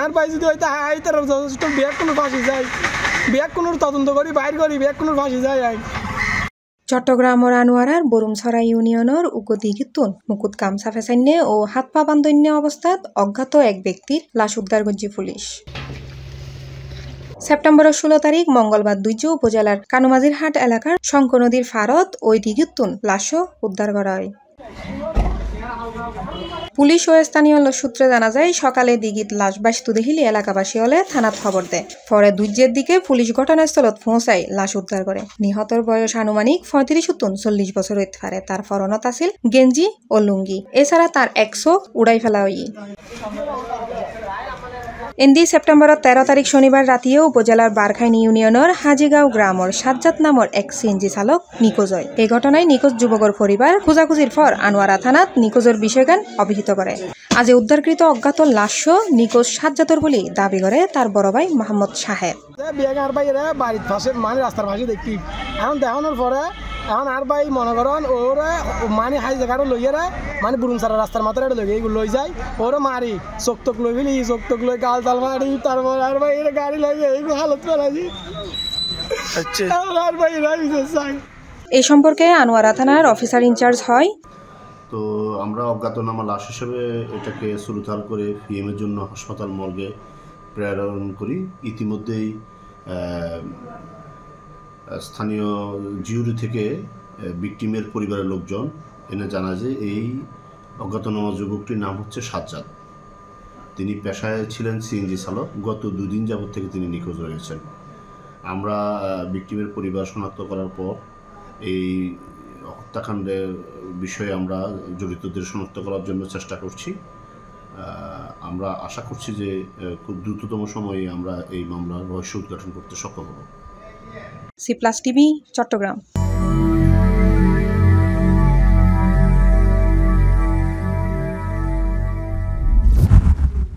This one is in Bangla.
আর ভাই যদি হয়তো তার যথেষ্ট ব্যাগ কোনো ফাঁসি যায়, ব্যাগ কোনো তদন্ত করি বাইর করি, ব্যাগ কোনো ফাঁসি যায়। চট্টগ্রামৰ আনোয়ারার বরুমছড়া ইউনিয়নের উগদিগিতুন মুকুট গামছা ফেসাইন্য ও হাত পা বান্ধন্য অবস্থাত অজ্ঞাত এক ব্যক্তির লাশ উদ্ধার করছে পুলিশ। সেপ্টেম্বরের 16 তারিখ মঙ্গলবার দুইজো উপজেলার কানুমাজিরহাট এলাকার শঙ্খ নদীর ফারত ওই দিগিতুন লাশও উদ্ধার করা হয়। পুলিশ ও স্থানীয় সূত্রে জানা যায় সকালে দিঘিত লাশ বাস্তু দেখিলে এলাকাবাসী হলে থানাত খবর দেয়। পরে দুইজের দিকে পুলিশ ঘটনাস্থলত পৌঁছায় লাশ উদ্ধার করে। নিহতর বয়স আনুমানিক 35-40 বছর হইতে পারে। তার ফরনত আছিল গেঞ্জি ও লুঙ্গি, এছাড়া তার একশো উড়াই ফেলা হয়। এন্দি সেপ্টেম্বরের 13 তারিখ শনিবার রাতেও উপজেলার বারখাইনি ইউনিয়নের হাজিগাঁও গ্রামের সাজ্জাদ নামের এক সিএনজি চালক নিখোঁজ হয়। এই ঘটনায় নিখোঁজ যুবকের পরিবার খোঁজাখুঁজির পর আনোয়ারা থানাত নিখোঁজের বিষয়গান অভিহিত করে। আজ উদ্ধারকৃত অজ্ঞাত লাশ নিখোঁজ সাজ্জাদর বলে দাবি করে তার বড় ভাই মোহাম্মদ সাহেব। রাস্তার পাশে দেখি এখন দেখানোর পরে এখন আর ভাই মনে করেন ওরা মানে হাই জায়গাটা লইয়ারা মানে বুরুমসারা রাস্তার মাথায় লই এইগুলো লই যায়, ওরা মারি চোখ তোক লই ফেলি, চোখ তোক লই গাল তাল মারি, তারপর আর ভাই এরা গাড়ি লাগে এইগুলো হালত ফেলাছি। আর ভাই এই সম্পর্কে আনোয়ারা থানার অফিসার ইনচার্জ হয়। তো আমরা অজ্ঞাতনামা লাশ হিসেবে এটাকে সুরতাল করে পিএমের জন্য হাসপাতাল মর্গে প্রেরণ করি। ইতিমধ্যেই স্থানীয় জিউরি থেকে ভিকটিমের পরিবারের লোকজন এনে জানা যে এই অজ্ঞাতনামা যুবকটির নাম হচ্ছে সাজ্জাদ। তিনি পেশায় ছিলেন সিএনজি চালক। গত 2 দিন যাবত থেকে তিনি নিখোঁজ রয়েছেন। আমরা ভিকটিমের পরিবার শনাক্ত করার পর এই হত্যাকাণ্ডের বিষয়ে আমরা জড়িতদের শনাক্ত করার জন্য চেষ্টা করছি। আমরা আশা করছি যে খুব দ্রুততম সময়ে আমরা এই মামলার রহস্য উদ্ঘাটন করতে সক্ষম হব। সি+ টিভি, চট্টগ্রাম।